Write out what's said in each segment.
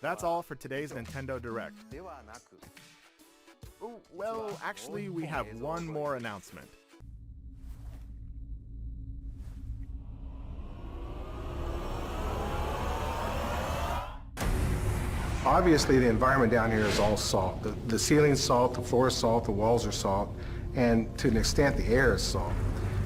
That's all for today's Nintendo Direct. Oh, well, actually, we have one more announcement. Obviously, the environment down here is all salt. The ceiling's salt, the floor is salt, the walls are salt, and to an extent, the air is salt.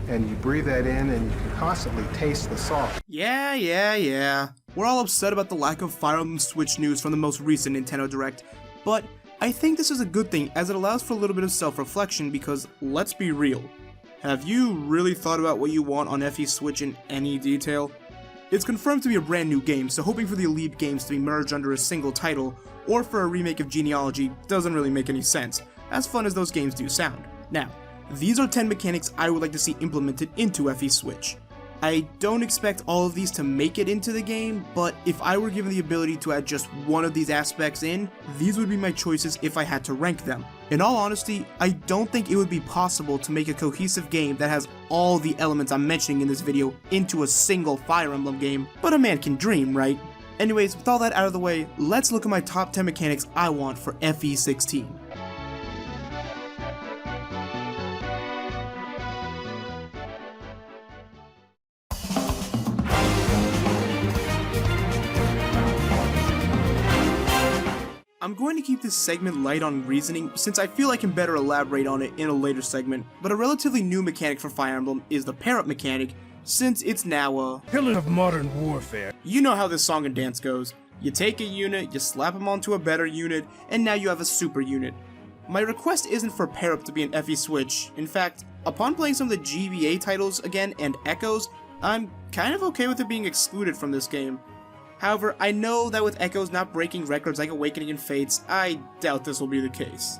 And you breathe that in, and you can constantly taste the salt. Yeah. We're all upset about the lack of Fire Emblem Switch news from the most recent Nintendo Direct, but I think this is a good thing as it allows for a little bit of self-reflection because, let's be real, have you really thought about what you want on FE Switch in any detail? It's confirmed to be a brand new game, so hoping for the Elite games to be merged under a single title, or for a remake of Genealogy, doesn't really make any sense, as fun as those games do sound. Now, these are 10 mechanics I would like to see implemented into FE Switch. I don't expect all of these to make it into the game, but if I were given the ability to add just one of these aspects in, these would be my choices if I had to rank them. In all honesty, I don't think it would be possible to make a cohesive game that has all the elements I'm mentioning in this video into a single Fire Emblem game, but a man can dream, right? Anyways, with all that out of the way, let's look at my top 10 mechanics I want for FE16. I'm going to keep this segment light on reasoning since I feel I can better elaborate on it in a later segment, but a relatively new mechanic for Fire Emblem is the pair-up mechanic, since it's now a pillar of modern warfare. You know how this song and dance goes. You take a unit, you slap them onto a better unit, and now you have a super unit. My request isn't for pair-up to be an FE Switch. In fact, upon playing some of the GBA titles again and Echoes, I'm kind of okay with it being excluded from this game. However, I know that with Echoes not breaking records like Awakening and Fates, I doubt this will be the case.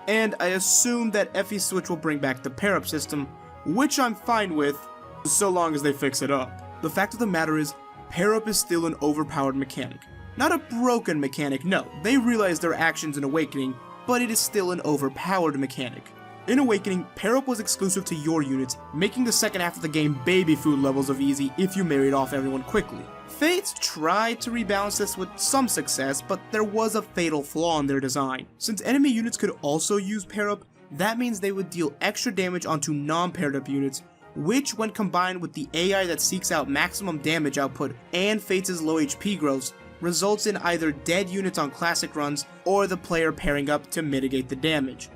And I assume that FE Switch will bring back the pair-up system, which I'm fine with, so long as they fix it up. The fact of the matter is, pair-up is still an overpowered mechanic. Not a broken mechanic, no, they realize their actions in Awakening, but it is still an overpowered mechanic. In Awakening, pair-up was exclusive to your units, making the second half of the game baby food levels of easy if you married off everyone quickly. Fates tried to rebalance this with some success, but there was a fatal flaw in their design. Since enemy units could also use pair-up, that means they would deal extra damage onto non-paired up units, which when combined with the AI that seeks out maximum damage output and Fates' low HP growths, results in either dead units on classic runs or the player pairing up to mitigate the damage.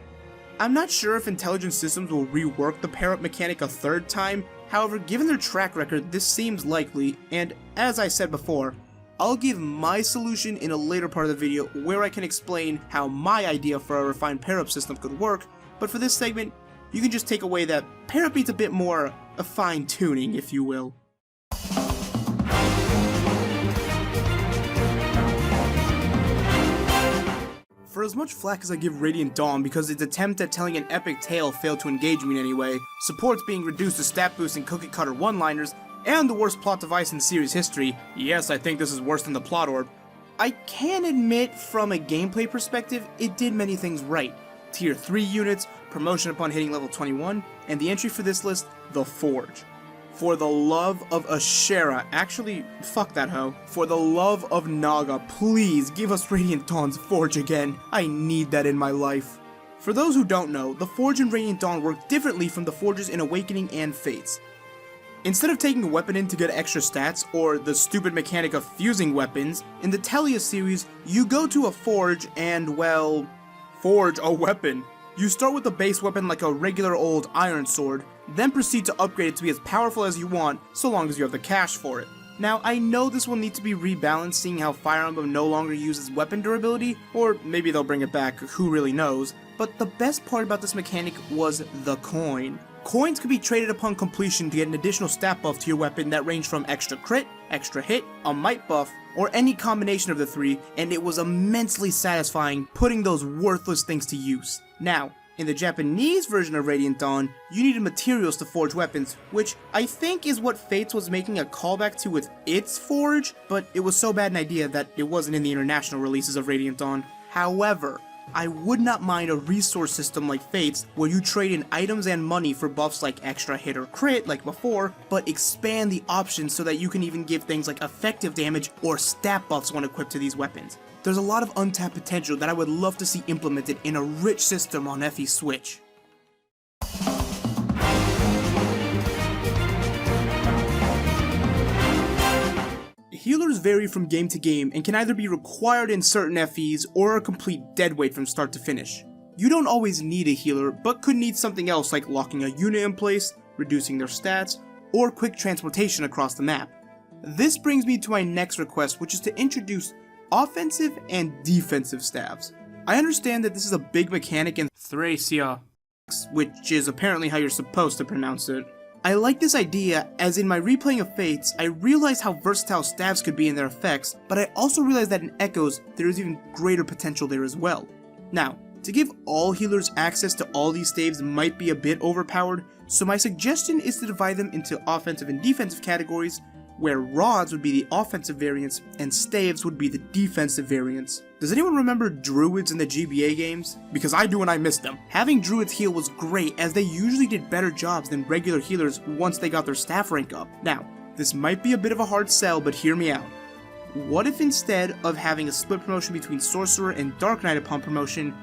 I'm not sure if Intelligent Systems will rework the pair-up mechanic a third time, however, given their track record, this seems likely, and as I said before, I'll give my solution in a later part of the video where I can explain how my idea for a refined pair-up system could work, but for this segment, you can just take away that pair-up needs a bit more a fine-tuning, if you will. For as much flack as I give Radiant Dawn because its attempt at telling an epic tale failed to engage me in any way, supports being reduced to stat boosts and cookie cutter one-liners, and the worst plot device in series history, yes, I think this is worse than the plot orb, I can admit from a gameplay perspective, it did many things right. Tier 3 units, promotion upon hitting level 21, and the entry for this list, the Forge. For the love of Ashera, actually, fuck that hoe. For the love of Naga, please give us Radiant Dawn's Forge again. I need that in my life. For those who don't know, the Forge in Radiant Dawn work differently from the Forges in Awakening and Fates. Instead of taking a weapon in to get extra stats, or the stupid mechanic of fusing weapons, in the Telia series, you go to a Forge and, well, forge a weapon. You start with a base weapon like a regular old iron sword, then proceed to upgrade it to be as powerful as you want, so long as you have the cash for it. Now, I know this will need to be rebalanced seeing how Fire Emblem no longer uses weapon durability, or maybe they'll bring it back, who really knows, but the best part about this mechanic was the coin. Coins could be traded upon completion to get an additional stat buff to your weapon that ranged from extra crit, extra hit, a might buff, or any combination of the three, and it was immensely satisfying putting those worthless things to use. Now, in the Japanese version of Radiant Dawn, you needed materials to forge weapons, which I think is what Fates was making a callback to with its Forge, but it was so bad an idea that it wasn't in the international releases of Radiant Dawn. However, I would not mind a resource system like Fates, where you trade in items and money for buffs like extra hit or crit like before, but expand the options so that you can even give things like effective damage or stat buffs when equipped to these weapons. there's a lot of untapped potential that I would love to see implemented in a rich system on FE Switch. Healers vary from game to game and can either be required in certain FEs or a complete deadweight from start to finish. You don't always need a healer, but could need something else like locking a unit in place, reducing their stats, or quick transportation across the map. This brings me to my next request, which is to introduce offensive and defensive staves. I understand that this is a big mechanic in Thracia, which is apparently how you're supposed to pronounce it. I like this idea, as in my replaying of Fates, I realized how versatile staves could be in their effects, but I also realized that in Echoes, there is even greater potential there as well. Now, to give all healers access to all these staves might be a bit overpowered, so my suggestion is to divide them into offensive and defensive categories, where rods would be the offensive variants and staves would be the defensive variants. Does anyone remember Druids in the GBA games? Because I do and I missed them. Having Druids heal was great, as they usually did better jobs than regular healers once they got their staff rank up. Now, this might be a bit of a hard sell, but hear me out. What if instead of having a split promotion between Sorcerer and Dark Knight upon promotion,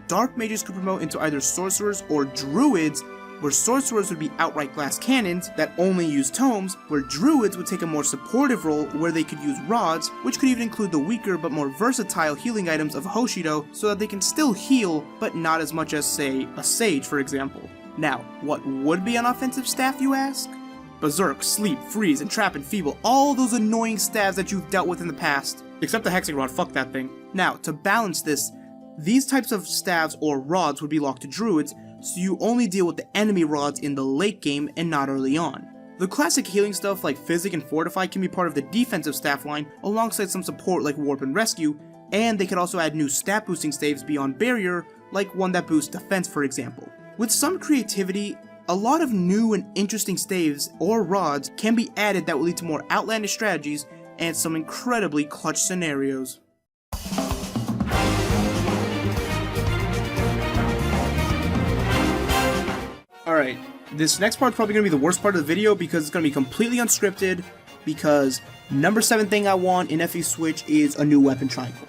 Dark Mages could promote into either Sorcerers or Druids, where Sorcerers would be outright glass cannons that only use tomes, where Druids would take a more supportive role where they could use rods, which could even include the weaker but more versatile healing items of Hoshido so that they can still heal, but not as much as, say, a Sage for example. Now, what would be an offensive staff, you ask? Berserk, Sleep, Freeze, Entrap, and Feeble, all those annoying staves that you've dealt with in the past. Except the Hexing Rod, fuck that thing. Now, to balance this, these types of staves or rods would be locked to Druids, so you only deal with the enemy rods in the late game and not early on. The classic healing stuff like Physic and Fortify can be part of the defensive staff line alongside some support like Warp and Rescue, and they could also add new stat boosting staves beyond Barrier, like one that boosts defense for example. With some creativity, a lot of new and interesting staves or rods can be added that will lead to more outlandish strategies and some incredibly clutch scenarios. Alright, this next part's probably going to be the worst part of the video because it's going to be completely unscripted, because number 7 thing I want in FE Switch is a new weapon triangle.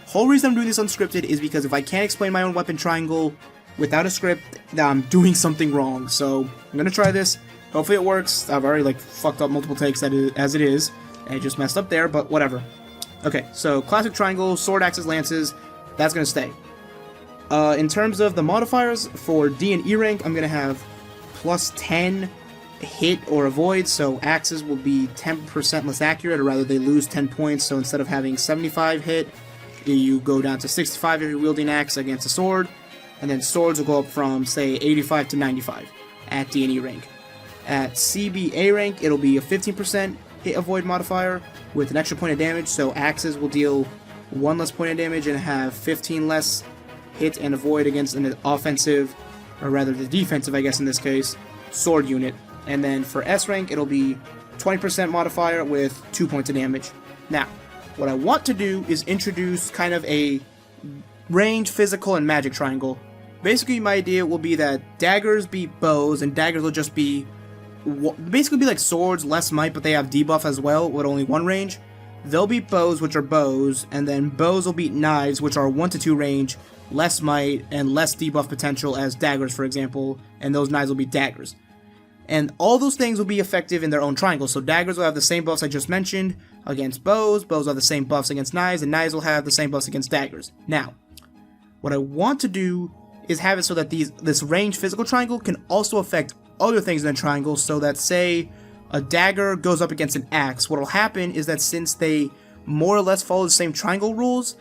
Whole reason I'm doing this unscripted is because if I can't explain my own weapon triangle without a script, then I'm doing something wrong. So I'm going to try this, hopefully it works. I've already fucked up multiple takes as it is, and I just messed up there, but whatever. Okay, so classic triangle, sword, axes, lances, that's going to stay. In terms of the modifiers, for D and E rank, I'm going to have plus 10 hit or avoid, so axes will be 10% less accurate, or rather they lose 10 points, so instead of having 75 hit, you go down to 65 if you're wielding axe against a sword, and then swords will go up from, say, 85 to 95 at D and E rank. At CBA rank, it'll be a 15% hit avoid modifier with an extra point of damage, so axes will deal 1 less point of damage and have 15 less hit and avoid against an offensive, or rather the defensive I guess in this case, sword unit. And then for S rank it'll be 20% modifier with 2 points of damage. Now, what I want to do is introduce kind of a range, physical, and magic triangle. Basically my idea will be that daggers beat bows, and daggers will just be basically be like swords, less might, but they have debuff as well with only 1 range. They'll beat bows, which are bows, and then bows will beat knives, which are 1 to 2 range, less might, and less debuff potential as daggers, for example, and those knives will be daggers. And all those things will be effective in their own triangles, so daggers will have the same buffs I just mentioned against bows, bows will have the same buffs against knives, and knives will have the same buffs against daggers. Now, what I want to do is have it so that this range physical triangle can also affect other things in the triangle, so that, say, a dagger goes up against an axe. What will happen is that since they more or less follow the same triangle rules,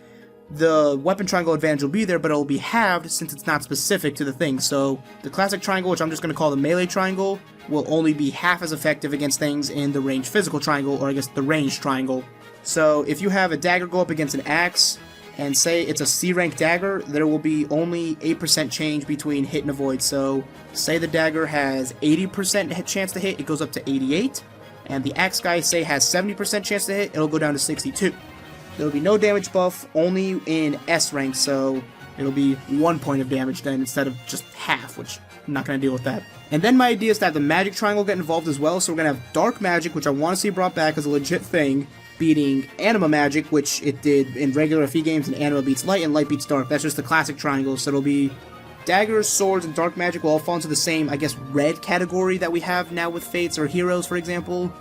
the weapon triangle advantage will be there, but it will be halved since it's not specific to the thing. So the classic triangle, which I'm just going to call the melee triangle, will only be half as effective against things in the range physical triangle, or I guess the range triangle. So if you have a dagger go up against an axe, and say it's a C rank dagger, there will be only 8% change between hit and avoid. So say the dagger has 80% chance to hit, it goes up to 88, and the axe guy say has 70% chance to hit, it'll go down to 62. There'll be no damage buff, only in S rank, so it'll be 1 point of damage then instead of just half, which I'm not going to deal with that. And then my idea is to have the magic triangle get involved as well, so we're going to have dark magic, which I want to see brought back as a legit thing, beating Anima Magic, which it did in regular FE games, and Anima beats Light, and Light beats Dark. That's just the classic triangle, so it'll be daggers, swords, and dark magic will all fall into the same, I guess, red category that we have now with Fates or Heroes, for example.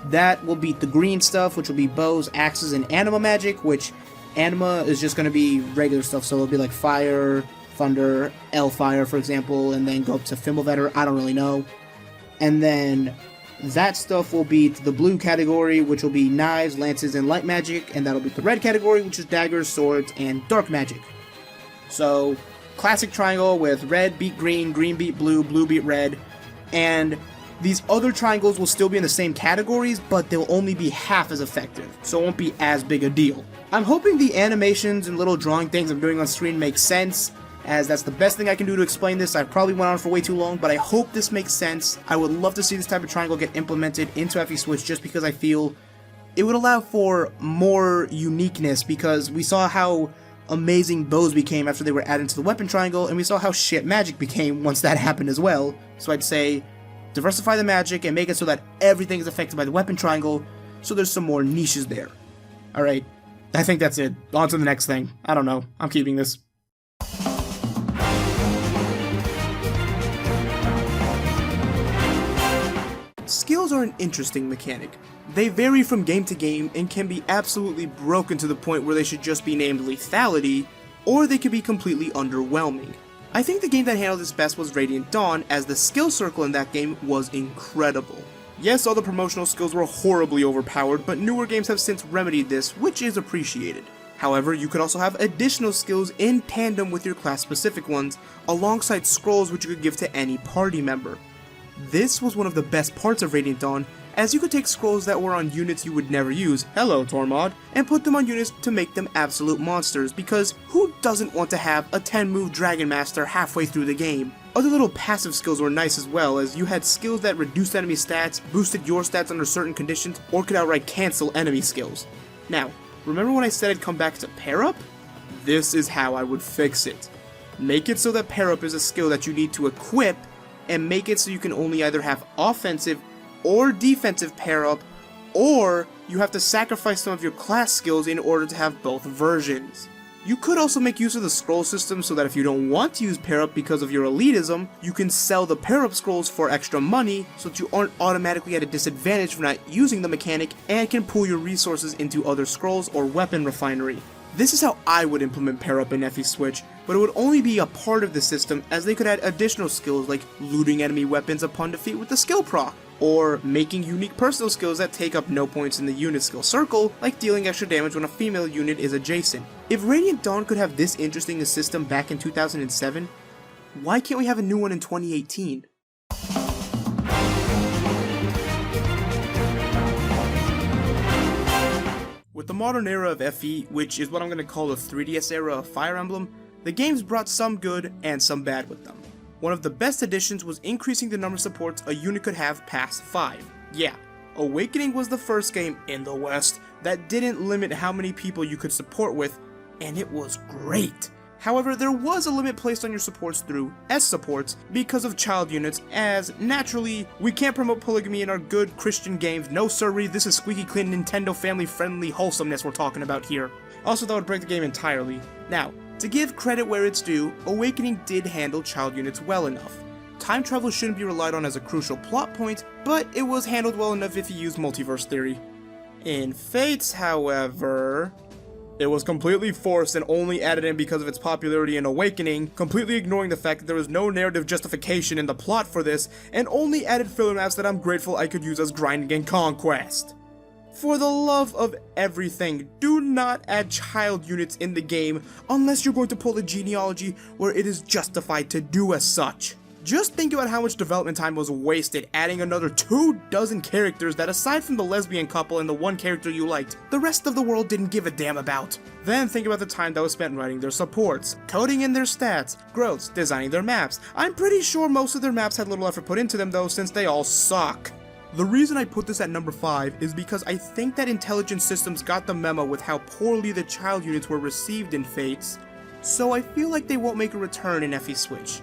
That will beat the green stuff, which will be bows, axes, and Anima Magic, which Anima is just going to be regular stuff, so it'll be like Fire, Thunder, Fire, for example, and then go up to Fimbulvetter, I don't really know. And then that stuff will beat the blue category, which will be knives, lances, and light magic, and that'll beat the red category, which is daggers, swords, and dark magic. So, classic triangle with red beat green, green beat blue, blue beat red, and these other triangles will still be in the same categories, but they'll only be half as effective, so it won't be as big a deal. I'm hoping the animations and little drawing things I'm doing on screen make sense, as that's the best thing I can do to explain this. I probably went on for way too long, but I hope this makes sense. I would love to see this type of triangle get implemented into FE Switch just because I feel it would allow for more uniqueness, because we saw how amazing bows became after they were added to the weapon triangle, and we saw how shit magic became once that happened as well. So I'd say diversify the magic and make it so that everything is affected by the weapon triangle, so there's some more niches there. Alright, I think that's it. On to the next thing. I don't know. I'm keeping this. Skills are an interesting mechanic. They vary from game to game and can be absolutely broken to the point where they should just be named lethality, or they could be completely underwhelming. I think the game that handled this best was Radiant Dawn, as the skill circle in that game was incredible. Yes, all the promotional skills were horribly overpowered, but newer games have since remedied this, which is appreciated. However, you could also have additional skills in tandem with your class-specific ones, alongside scrolls which you could give to any party member. This was one of the best parts of Radiant Dawn, as you could take scrolls that were on units you would never use, hello Tormod, and put them on units to make them absolute monsters, because who doesn't want to have a 10-move Dragon Master halfway through the game? Other little passive skills were nice as well, as you had skills that reduced enemy stats, boosted your stats under certain conditions, or could outright cancel enemy skills. Now, remember when I said I'd come back to pair up? This is how I would fix it. Make it so that pair up is a skill that you need to equip, and make it so you can only either have offensive or defensive pair up, or you have to sacrifice some of your class skills in order to have both versions. You could also make use of the scroll system so that if you don't want to use pair up because of your elitism, you can sell the pair up scrolls for extra money so that you aren't automatically at a disadvantage for not using the mechanic and can pool your resources into other scrolls or weapon refinery. This is how I would implement pair up in FE Switch, but it would only be a part of the system, as they could add additional skills like looting enemy weapons upon defeat with the skill proc, or making unique personal skills that take up no points in the unit skill circle, like dealing extra damage when a female unit is adjacent. If Radiant Dawn could have this interesting a system back in 2007, why can't we have a new one in 2018? With the modern era of FE, which is what I'm going to call the 3DS era of Fire Emblem, the games brought some good and some bad with them. One of the best additions was increasing the number of supports a unit could have past 5. Yeah, Awakening was the first game in the West that didn't limit how many people you could support with, and it was great. However, there was a limit placed on your supports through S supports because of child units, as naturally, we can't promote polygamy in our good Christian games. No sirree, this is squeaky clean Nintendo family friendly wholesomeness we're talking about here. Also, that would break the game entirely. Now, to give credit where it's due, Awakening did handle child units well enough. Time travel shouldn't be relied on as a crucial plot point, but it was handled well enough if you use multiverse theory. In Fates, however, it was completely forced and only added in because of its popularity in Awakening, completely ignoring the fact that there was no narrative justification in the plot for this, and only added filler maps that I'm grateful I could use as grinding and conquest. For the love of everything, do not add child units in the game unless you're going to pull a genealogy where it is justified to do as such. Just think about how much development time was wasted adding another 24 characters that, aside from the lesbian couple and the one character you liked, the rest of the world didn't give a damn about. Then think about the time that was spent writing their supports, coding in their stats, growths, designing their maps. I'm pretty sure most of their maps had little effort put into them though, since they all suck. The reason I put this at number 5 is because I think that Intelligent Systems got the memo with how poorly the child units were received in Fates, so I feel like they won't make a return in FE Switch.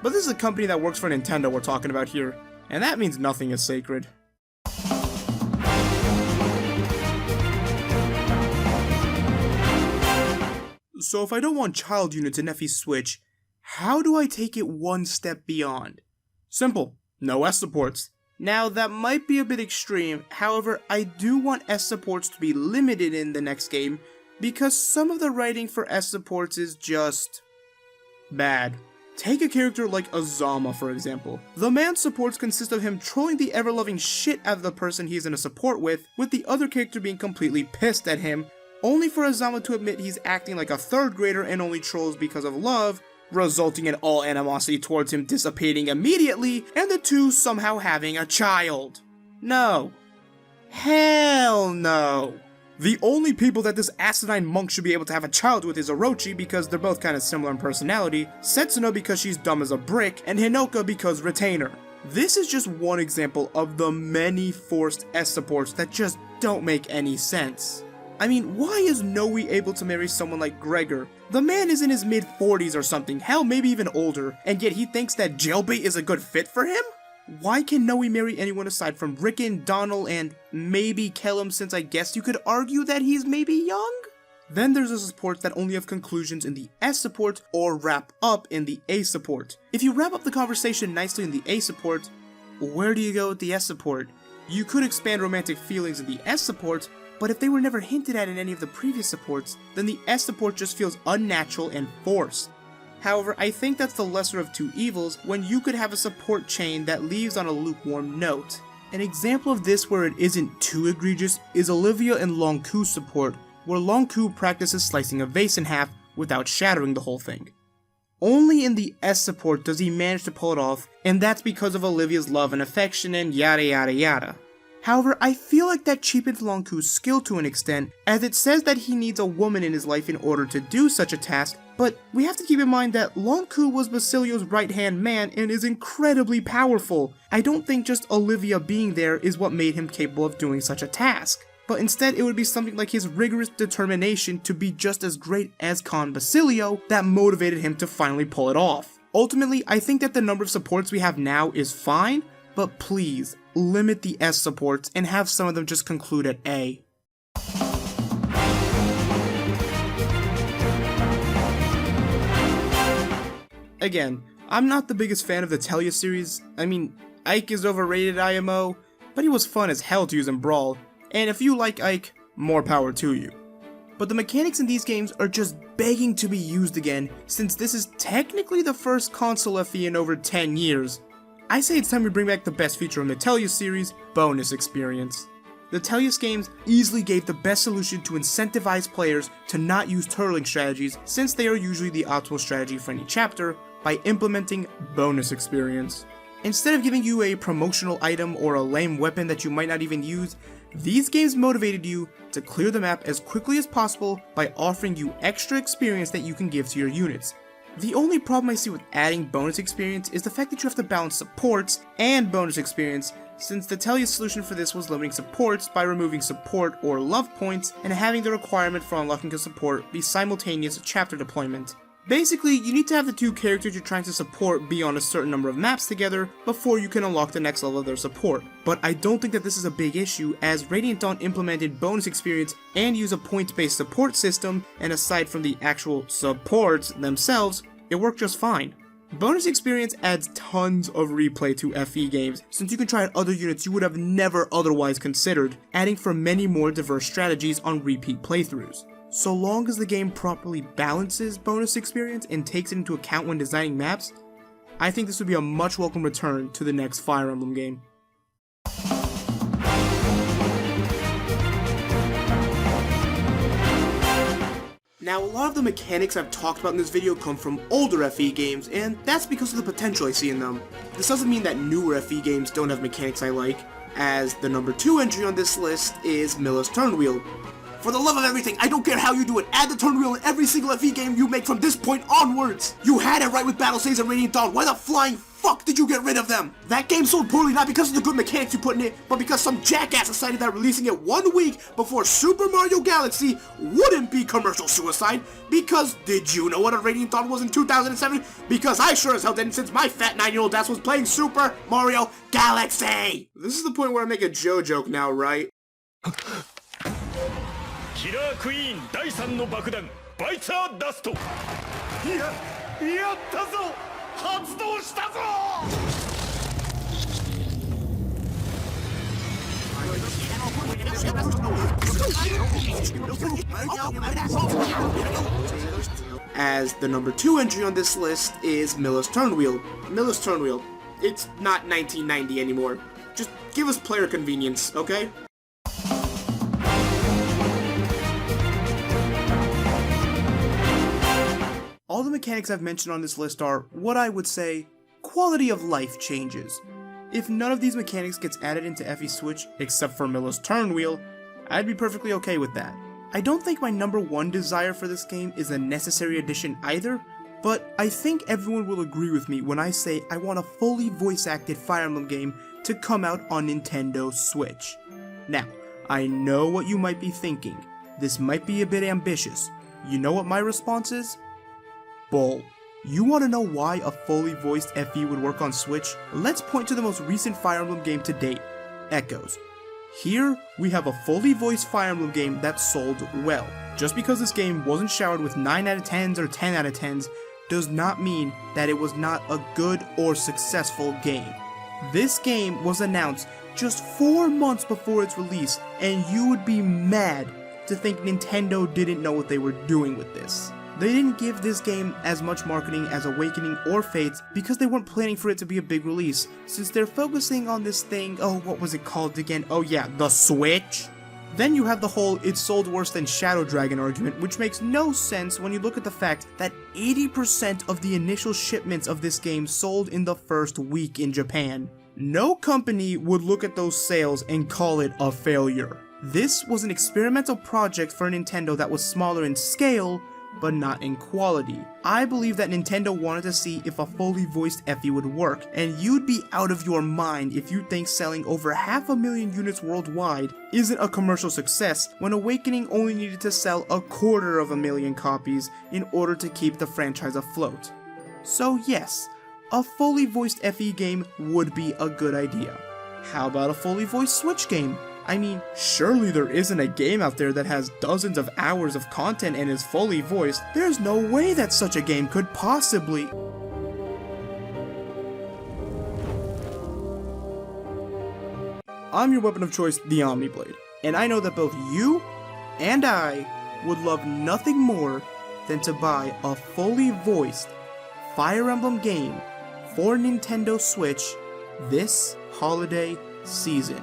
But this is a company that works for Nintendo we're talking about here, and that means nothing is sacred. So if I don't want child units in FE Switch, how do I take it one step beyond? Simple. No S supports. Now that might be a bit extreme, however I do want S supports to be limited in the next game because some of the writing for S supports is just bad. Take a character like Azama for example. The man's supports consist of him trolling the ever-loving shit out of the person he's in a support with the other character being completely pissed at him, only for Azama to admit he's acting like a third grader and only trolls because of love, resulting in all animosity towards him dissipating immediately, and the two somehow having a child. No. Hell no. The only people that this asinine monk should be able to have a child with is Orochi because they're both kind of similar in personality, Setsuno because she's dumb as a brick, and Hinoka because retainer. This is just one example of the many forced S supports that just don't make any sense. I mean, why is Noe able to marry someone like Gregor? The man is in his mid-40s or something, hell maybe even older, and yet he thinks that jailbait is a good fit for him? Why can Noe marry anyone aside from Rickon, Donald, and maybe Kellum, since I guess you could argue that he's maybe young? Then there's the supports that only have conclusions in the S support or wrap up in the A support. If you wrap up the conversation nicely in the A support, where do you go with the S support? You could expand romantic feelings in the S support, but if they were never hinted at in any of the previous supports, then the S support just feels unnatural and forced. However, I think that's the lesser of two evils when you could have a support chain that leaves on a lukewarm note. An example of this where it isn't too egregious is Olivia and Longku's support, where Longku practices slicing a vase in half without shattering the whole thing. Only in the S support does he manage to pull it off, and that's because of Olivia's love and affection and yada yada yada. However, I feel like that cheapens Longku's skill to an extent, as it says that he needs a woman in his life in order to do such a task, but we have to keep in mind that Longku was Basilio's right-hand man and is incredibly powerful. I don't think just Olivia being there is what made him capable of doing such a task, but instead it would be something like his rigorous determination to be just as great as Con Basilio that motivated him to finally pull it off. Ultimately, I think that the number of supports we have now is fine, but please, limit the S supports and have some of them just conclude at A. Again, I'm not the biggest fan of the Telia series. I mean, Ike is overrated IMO, but he was fun as hell to use in Brawl, and if you like Ike, more power to you. But the mechanics in these games are just begging to be used again, since this is technically the first console FE in over 10 years. I say it's time we bring back the best feature in the Telia series, bonus experience. The Telius games easily gave the best solution to incentivize players to not use turtling strategies, since they are usually the optimal strategy for any chapter, by implementing bonus experience. Instead of giving you a promotional item or a lame weapon that you might not even use, these games motivated you to clear the map as quickly as possible by offering you extra experience that you can give to your units. The only problem I see with adding bonus experience is the fact that you have to balance supports and bonus experience, since the Telia solution for this was limiting supports by removing support or love points and having the requirement for unlocking a support be simultaneous chapter deployment. Basically, you need to have the two characters you're trying to support be on a certain number of maps together before you can unlock the next level of their support. But I don't think that this is a big issue, as Radiant Dawn implemented bonus experience and used a points-based support system, and aside from the actual supports themselves, it worked just fine. Bonus experience adds tons of replay to FE games, since you can try out other units you would have never otherwise considered, adding for many more diverse strategies on repeat playthroughs. So long as the game properly balances bonus experience and takes it into account when designing maps, I think this would be a much welcome return to the next Fire Emblem game. Now, a lot of the mechanics I've talked about in this video come from older FE games, and that's because of the potential I see in them. This doesn't mean that newer FE games don't have mechanics I like, as the number 2 entry on this list is Milla's Turn Wheel. For the love of everything, I don't care how you do it, add the turn wheel in every single FE game you make from this point onwards! You had it right with Battle Saves and Radiant Dawn, why the flying fuck did you get rid of them? That game sold poorly not because of the good mechanics you put in it, but because some jackass decided that releasing it 1 week before Super Mario Galaxy wouldn't be commercial suicide, because did you know what a Radiant Dawn was in 2007? Because I sure as hell didn't, since my fat 9-year-old ass was playing Super Mario Galaxy! This is the point where I make a Joe joke now, right? キラークイーン第3の爆弾バイチャーダスト。やったぞ。発動したぞ。As the number 2 entry on this list is Miller's Turnwheel. Miller's Turnwheel. It's not 1990 anymore. Just give us player convenience, okay? All the mechanics I've mentioned on this list are, what I would say, quality of life changes. If none of these mechanics gets added into FE Switch, except for Miller's Turnwheel, I'd be perfectly okay with that. I don't think my number 1 desire for this game is a necessary addition either, but I think everyone will agree with me when I say I want a fully voice-acted Fire Emblem game to come out on Nintendo Switch. Now, I know what you might be thinking. This might be a bit ambitious. You know what my response is? Bull. You want to know why a fully voiced FE would work on Switch? Let's point to the most recent Fire Emblem game to date, Echoes. Here, we have a fully voiced Fire Emblem game that sold well. Just because this game wasn't showered with 9 out of 10s or 10 out of 10s does not mean that it was not a good or successful game. This game was announced just 4 months before its release, and you would be mad to think Nintendo didn't know what they were doing with this. They didn't give this game as much marketing as Awakening or Fates because they weren't planning for it to be a big release, since they're focusing on this thing, oh, what was it called again? Oh yeah, the Switch? Then you have the whole "it sold worse than Shadow Dragon" argument, which makes no sense when you look at the fact that 80% of the initial shipments of this game sold in the first week in Japan. No company would look at those sales and call it a failure. This was an experimental project for Nintendo that was smaller in scale, but not in quality. I believe that Nintendo wanted to see if a fully voiced FE would work, and you'd be out of your mind if you think selling over 500,000 units worldwide isn't a commercial success when Awakening only needed to sell 250,000 copies in order to keep the franchise afloat. So yes, a fully voiced FE game would be a good idea. How about a fully voiced Switch game? I mean, surely there isn't a game out there that has dozens of hours of content and is fully voiced. There's no way that such a game could possibly... I'm your weapon of choice, the Omni Blade, and I know that both you and I would love nothing more than to buy a fully voiced Fire Emblem game for Nintendo Switch this holiday season.